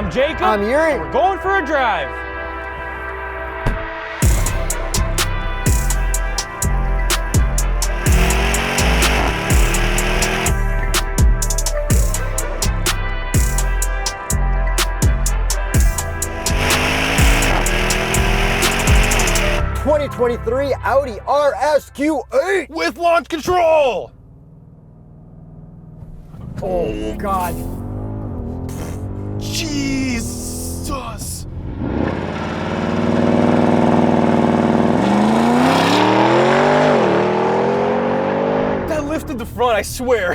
I'm Jacob. I'm Yuri. And we're going for a drive. '23 Audi RSQ8 With launch control. Oh God. Jesus. That lifted the front, I swear.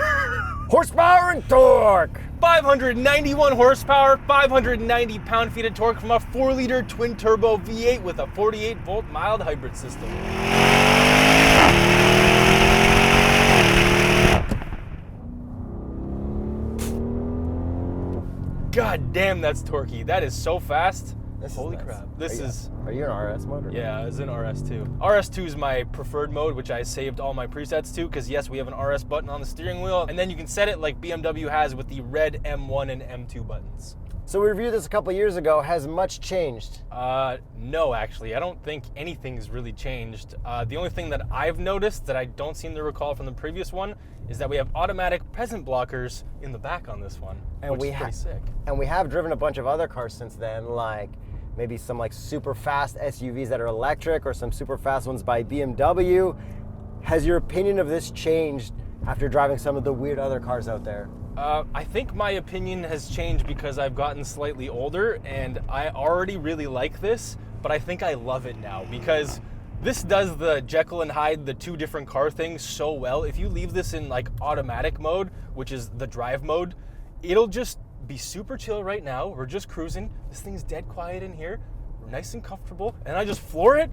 Horsepower and torque. 591 horsepower, 590 pound-feet of torque from a 4-liter twin-turbo V8 with a 48-volt mild hybrid system. God damn, that's torquey. That is so fast. Holy crap. Are you in RS mode? Or Yeah, it's in RS2. RS2 is my preferred mode, which I saved all my presets to, because yes, we have an RS button on the steering wheel, and then you can set it like BMW has with the red M1 and M2 buttons. So we reviewed this a couple years ago. Has much changed? No, actually. I don't think anything's really changed. The only thing that I've noticed that I don't seem to recall from the previous one is that we have automatic present blockers in the back on this one, which is pretty sick. And we have driven a bunch of other cars since then, like maybe some like super fast SUVs that are electric or some super fast ones by BMW. Has your opinion of this changed after driving some of the weird other cars out there? I think my opinion has changed because I've gotten slightly older, and I already really like this, but I think I love it now because this does the Jekyll and Hyde, the two different car things so well. If you leave this in like automatic mode, which is the drive mode, it'll just be super chill right now. We're just cruising. This thing's dead quiet in here. We're nice and comfortable, and I just floor it,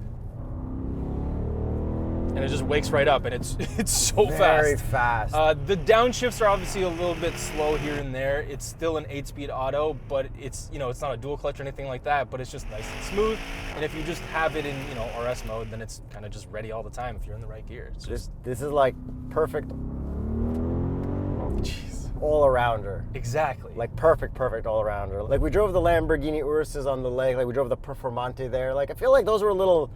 and it just wakes right up, and it's so Very fast. The downshifts are obviously a little bit slow here and there. It's still an 8-speed auto, but it's it's not a dual clutch or anything like that, but it's just nice and smooth. And if you just have it in RS mode, then it's kind of just ready all the time if you're in the right gear. It's just This is like perfect jeez. all-arounder. Exactly. Like perfect all-arounder. Like we drove the Lamborghini Uruses on the lake, like we drove the Performante there. Like I feel like those were a little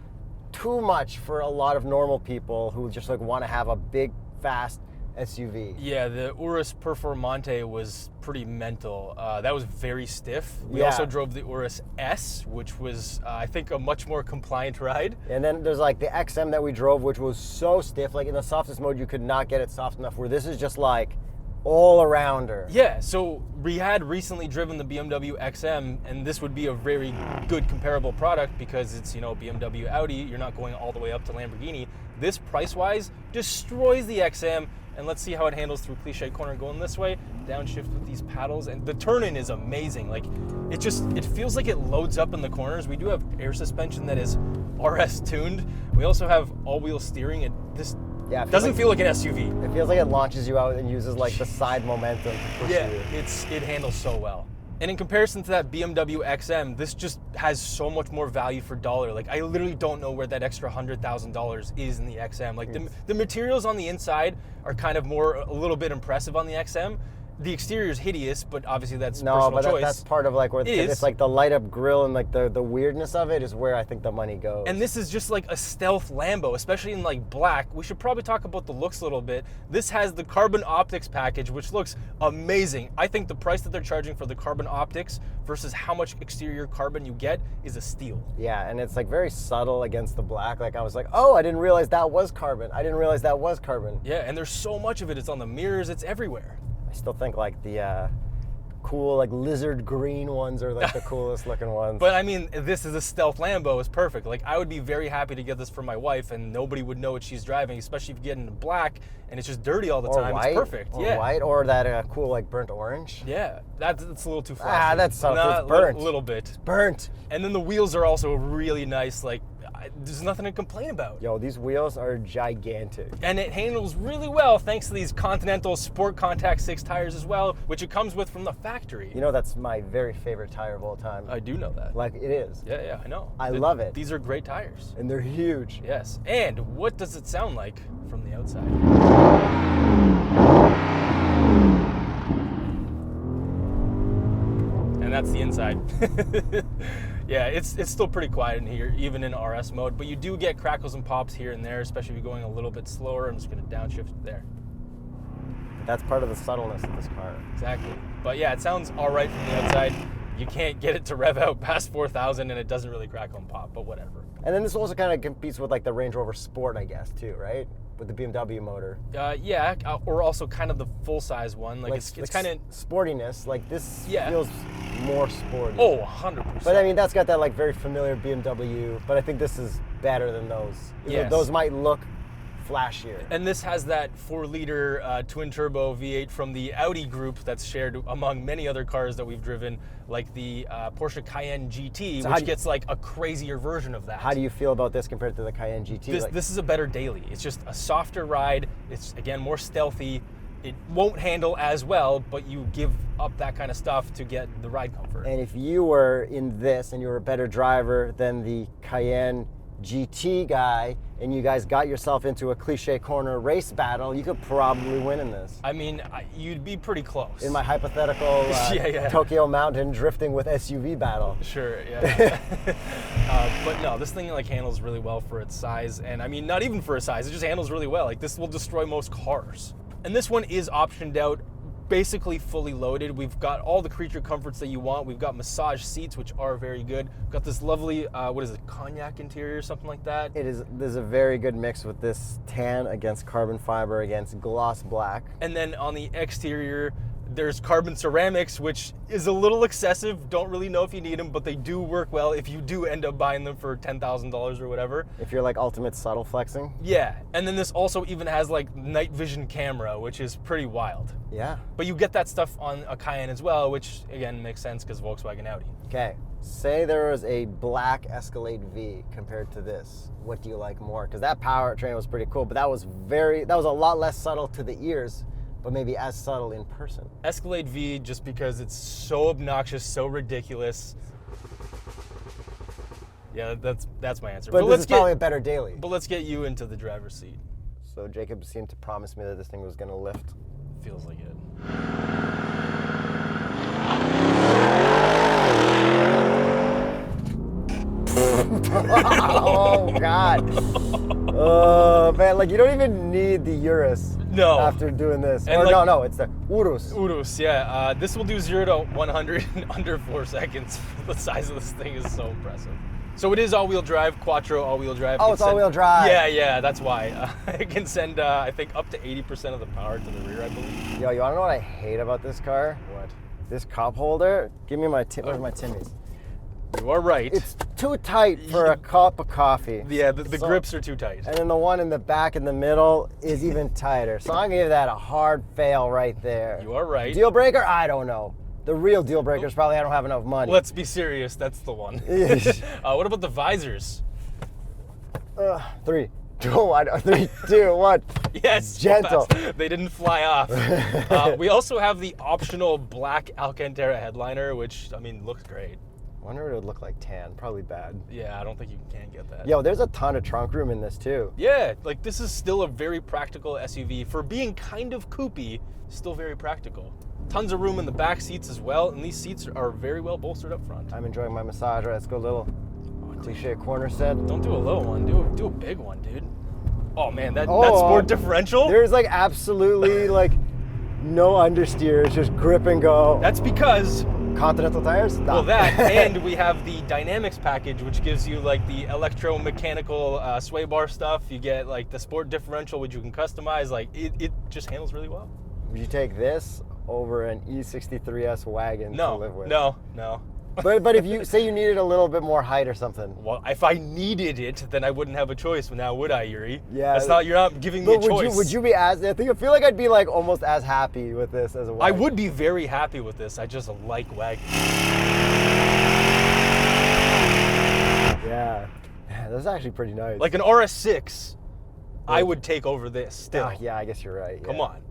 too much for a lot of normal people who just like want to have a big, fast SUV. Yeah, the Urus Performante was pretty mental. That was very stiff. We Yeah. also drove the Urus S, which was, I think, a much more compliant ride. And then there's like the XM that we drove, which was so stiff. Like in the softest mode, you could not get it soft enough, where this is just like all-arounder. Yeah, so we had recently driven the BMW XM, and this would be a very good comparable product because it's, BMW Audi. You're not going all the way up to Lamborghini. This, price-wise, destroys the XM, and let's see how it handles through Cliche Corner going this way. Downshift with these paddles, and the turn-in is amazing. Like, it feels like it loads up in the corners. We do have air suspension that is RS tuned. We also have all-wheel steering, and this doesn't feel like an SUV. It feels like it launches you out and uses like the side momentum to push you. It handles so well. And in comparison to that BMW XM, this just has so much more value for dollar. Like, I literally don't know where that extra $100,000 is in the XM. Like, the materials on the inside are kind of a little bit impressive on the XM. The exterior is hideous, but obviously that's personal choice. That's part of like where it's like the light up grille and like the weirdness of it is where I think the money goes. And this is just like a stealth Lambo, especially in like black. We should probably talk about the looks a little bit. This has the carbon optics package, which looks amazing. I think the price that they're charging for the carbon optics versus how much exterior carbon you get is a steal. Yeah, and it's like very subtle against the black. Like I was like, oh, I didn't realize that was carbon. I didn't realize that was carbon. Yeah, and there's so much of it. It's on the mirrors. It's everywhere. I still think like the cool like lizard green ones are like the coolest looking ones. But I mean, this is a stealth Lambo. It's perfect. Like, I would be very happy to get this for my wife, and nobody would know what she's driving, especially if you get into black and it's just dirty all the time. White, it's perfect. or white, or that cool like burnt orange. Yeah, that's a little too flashy. That's something. It's burnt. A little bit. It's burnt. And then the wheels are also really nice. Like, there's nothing to complain about. Yo, these wheels are gigantic. And it handles really well thanks to these Continental Sport Contact 6 tires as well, which it comes with from the factory. You know, that's my very favorite tire of all time. I do know that. Like, it is. Yeah, I know. I love it. These are great tires. And they're huge. Yes. And what does it sound like from the outside? And and that's the inside. Yeah, it's still pretty quiet in here, even in RS mode, but you do get crackles and pops here and there, especially if you're going a little bit slower. I'm just going to downshift there. That's part of the subtleness of this car. Exactly. But yeah, it sounds all right from the outside. You can't get it to rev out past 4,000 and it doesn't really crackle and pop, but whatever. And then this also kind of competes with like the Range Rover Sport, I guess, too, right? With the BMW motor. Yeah, or also kind of the full-size one. Like it's kind of... Sportiness, like this feels more sporty. Oh, 100%. But I mean, that's got that like very familiar BMW, but I think this is better than those. Yes. Those might look flashier. And this has that 4-liter twin-turbo V8 from the Audi group that's shared among many other cars that we've driven, like the Porsche Cayenne GT, which gets like a crazier version of that. How do you feel about this compared to the Cayenne GT? This is a better daily. It's just a softer ride. It's, again, more stealthy. It won't handle as well, but you give up that kind of stuff to get the ride comfort. And if you were in this and you were a better driver than the Cayenne GT guy, and you guys got yourself into a cliche corner race battle, you could probably win in this. I mean, you'd be pretty close. In my hypothetical Tokyo Mountain drifting with SUV battle. Sure, yeah. But no, this thing like handles really well for its size, and I mean, not even for its size, it just handles really well. Like this will destroy most cars. And this one is optioned out, basically fully loaded. We've got all the creature comforts that you want. We've got massage seats, which are very good. We've got this lovely, what is it, cognac interior or something like that? There's a very good mix with this tan against carbon fiber against gloss black. And then on the exterior, there's carbon ceramics, which is a little excessive. Don't really know if you need them, but they do work well if you do end up buying them for $10,000 or whatever. If you're like ultimate subtle flexing. Yeah, and then this also even has like night vision camera, which is pretty wild. Yeah. But you get that stuff on a Cayenne as well, which again makes sense because Volkswagen Audi. Okay, say there was a black Escalade V compared to this. What do you like more? Because that powertrain was pretty cool, but that was a lot less subtle to the ears, but maybe as subtle in person. Escalade V, just because it's so obnoxious, so ridiculous. Yeah, that's my answer. But this is probably a better daily. But let's get you into the driver's seat. So Jacob seemed to promise me that this thing was going to lift. Feels like it. Oh, God. Oh, man, like you don't even need the Urus. No. After doing this. And or no, it's the Urus. Urus, yeah. This will do 0 to 100 in under 4 seconds. The size of this thing is so impressive. So it is all-wheel drive, Quattro all-wheel drive. Oh, it's all-wheel drive. Yeah, that's why. It can send, I think, up to 80% of the power to the rear, I believe. Yo, you want to know what I hate about this car? What? This cup holder. Give me my where's my Timmy's? You are right. It's too tight for a cup of coffee. Yeah, the grips are too tight. And then the one in the back in the middle is even tighter. So I'm going to give that a hard fail right there. You are right. Deal breaker? I don't know. The real deal breaker is probably I don't have enough money. Let's be serious. That's the one. What about the visors? 3, 2, 1. 3, 2, 1. Yes. Gentle. They didn't fly off. We also have the optional black Alcantara headliner, which, I mean, looks great. I wonder what it would look like tan. Probably bad. Yeah, I don't think you can get that. Yo, there's a ton of trunk room in this too. Yeah, like this is still a very practical SUV. For being kind of coupy, still very practical. Tons of room in the back seats as well, and these seats are very well bolstered up front. I'm enjoying my massage. Right, let's go a little cliche corner set. Don't do a low one, do a big one, dude. Oh man, that sport differential? There's like absolutely like no understeer, it's just grip and go. That's because Continental tires? No. Well, that, and we have the Dynamics package, which gives you like the electromechanical sway bar stuff. You get like the sport differential, which you can customize. Like it just handles really well. Would you take this over an E63S wagon to live with? No. But if you say you needed a little bit more height or something. Well, if I needed it, then I wouldn't have a choice. Now, would I, Yuri? Yeah. You're not giving me a choice. Would you be I feel like I'd be like almost as happy with this as a wagon. I would be very happy with this. I just like wagons. Yeah. That's actually pretty nice. Like an RS6, I would take over this still. Yeah, I guess you're right. Yeah. Come on.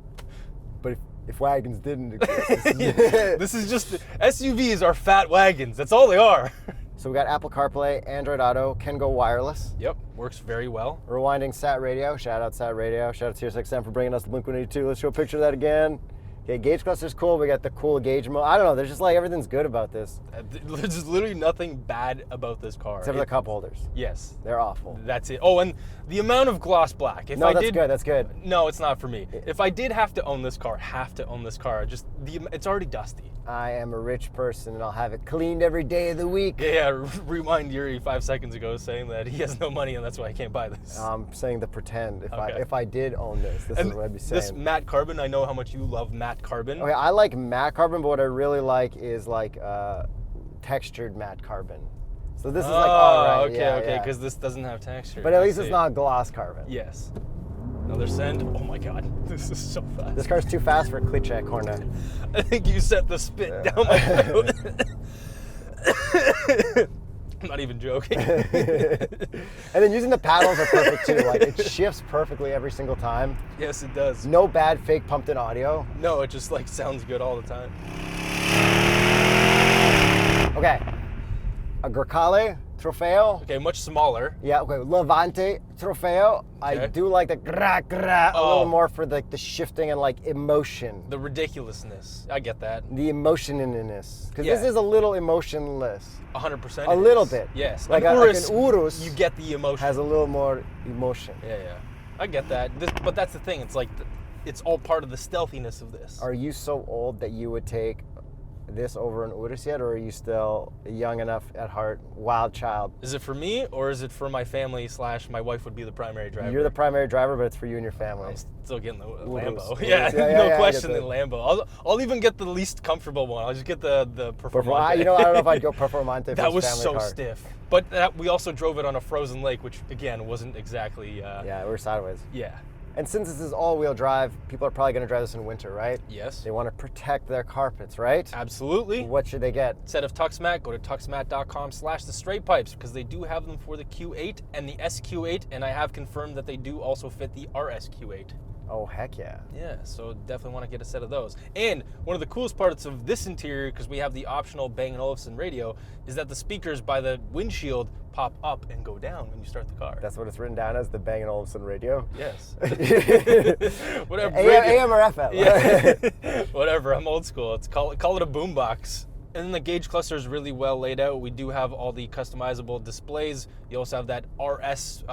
But if wagons didn't exist. This is just, SUVs are fat wagons. That's all they are. So we got Apple CarPlay, Android Auto, can go wireless. Yep, works very well. Rewinding Sat Radio, shout out Sat Radio. Shout out to SiriusXM for bringing us the Blink-182. Let's show a picture of that again. Yeah, gauge cluster's cool. We got the cool gauge mode. I don't know. There's just like everything's good about this. There's literally nothing bad about this car. Except for the cup holders. Yes. They're awful. That's it. Oh, and the amount of gloss black. If No, that's good. That's good. No, it's not for me. If I did have to own this car, just it's already dusty. I am a rich person and I'll have it cleaned every day of the week. Yeah, rewind Yuri 5 seconds ago saying that he has no money and that's why he can't buy this. I'm saying the pretend. Okay. If I did own this is what I'd be saying. This matte carbon, I know how much you love matte carbon. Okay, I like matte carbon, but what I really like is like textured matte carbon. So this is like all right. Okay, because this doesn't have texture. But at least it's not gloss carbon. Yes. Another send. Oh my god, this is so fast. This car's too fast for Klitschek corner. I think you set the spit down my throat. I'm not even joking. And then using the paddles are perfect too. Like it shifts perfectly every single time. Yes, it does. No bad fake pumped in audio. No, it just like sounds good all the time. Okay. A Grecale Trofeo. Okay, much smaller. Yeah, okay. Levante Trofeo. Okay. I do like the gra a little more for the shifting and like emotion. The ridiculousness. I get that. The emotioniness. Because Yeah. this is a little emotionless. 100%. A little bit. Yes. Like an Urus, an Urus. you get the emotion. Has a little more emotion. Yeah. I get that. But that's the thing. It's like, it's all part of the stealthiness of this. Are you so old that you would take this over an Urus yet, or are you still young enough at heart, wild child? Is it for me, or is it for my family / my wife would be the primary driver? You're the primary driver, but it's for you and your family. I'm still getting the Lambo. Urus. Yeah, Yeah, no yeah, question, the Lambo. I'll even get the least comfortable one. I'll just get the Performante. You know, I don't know if I'd go Performante for That was family so car. stiff. But we also drove it on a frozen lake, which again wasn't exactly. Yeah, we're sideways. Yeah. And since this is all-wheel drive, people are probably going to drive this in winter, right? Yes. They want to protect their carpets, right? Absolutely. What should they get? Instead of TuxMat, go to tuxmat.com/TheStraightPipes because they do have them for the Q8 and the SQ8, and I have confirmed that they do also fit the RSQ8. Oh, heck yeah. Yeah, so definitely want to get a set of those. And one of the coolest parts of this interior, because we have the optional Bang & Olufsen radio, is that the speakers by the windshield pop up and go down when you start the car. That's what it's written down as, the Bang & Olufsen radio? Yes. Whatever. AM or FM? Yeah. Whatever, I'm old school. Call it a boombox. And then the gauge cluster is really well laid out. We do have all the customizable displays. You also have that RS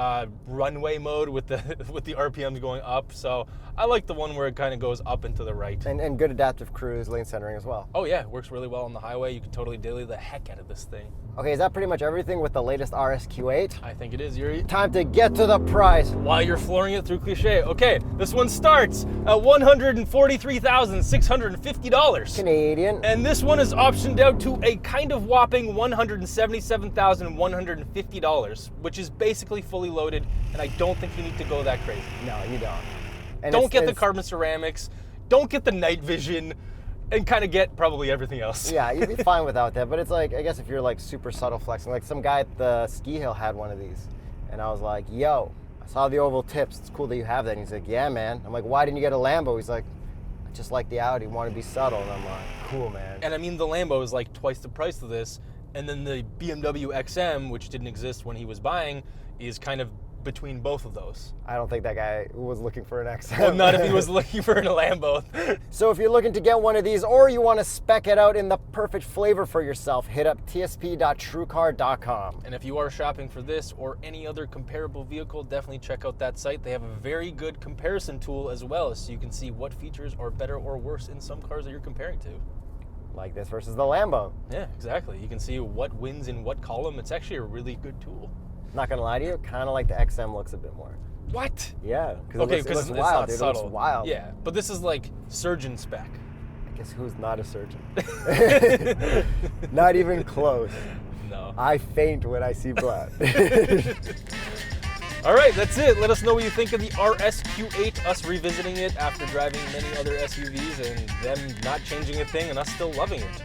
runway mode with the RPMs going up. So I like the one where it kind of goes up and to the right. And good adaptive cruise, lane centering as well. Oh yeah, it works really well on the highway. You can totally daily the heck out of this thing. Okay, is that pretty much everything with the latest RSQ8? I think it is, Yuri. Time to get to the price. While you're flooring it through cliche. Okay, this one starts at $143,650. Canadian. And this one is optioned out to a kind of whopping $177,150, which is basically fully loaded, and I don't think you need to go that crazy. No, you don't. And Don't get the carbon ceramics, don't get the night vision, and kind of get probably everything else. Yeah, you'd be fine without that, but it's like, I guess if you're like super subtle flexing, like some guy at the ski hill had one of these, and I was like, yo, I saw the oval tips, it's cool that you have that. And he's like, yeah, man. I'm like, why didn't you get a Lambo? He's like, I just like the Audi, want to be subtle. And I'm like, cool, man. And I mean, the Lambo is like twice the price of this, and then the BMW XM, which didn't exist when he was buying, is kind of between both of those. I don't think that guy was looking for an XM. Well, not if he was looking for a Lambo. So if you're looking to get one of these, or you want to spec it out in the perfect flavor for yourself, hit up tsp.truecar.com. And if you are shopping for this or any other comparable vehicle, definitely check out that site. They have a very good comparison tool as well, so you can see what features are better or worse in some cars that you're comparing to. Like this versus the Lambo. Yeah, exactly. You can see what wins in what column. It's actually a really good tool. Not gonna lie to you, kind of like the XM looks a bit more. What? Yeah. Okay, because because it looks it's wild, not dude. subtle. It looks wild. Yeah, but this is like surgeon spec. I guess who's not a surgeon? Not even close. No. I faint when I see blood. All right, that's it. Let us know what you think of the RSQ8, us revisiting it after driving many other SUVs and them not changing a thing and us still loving it.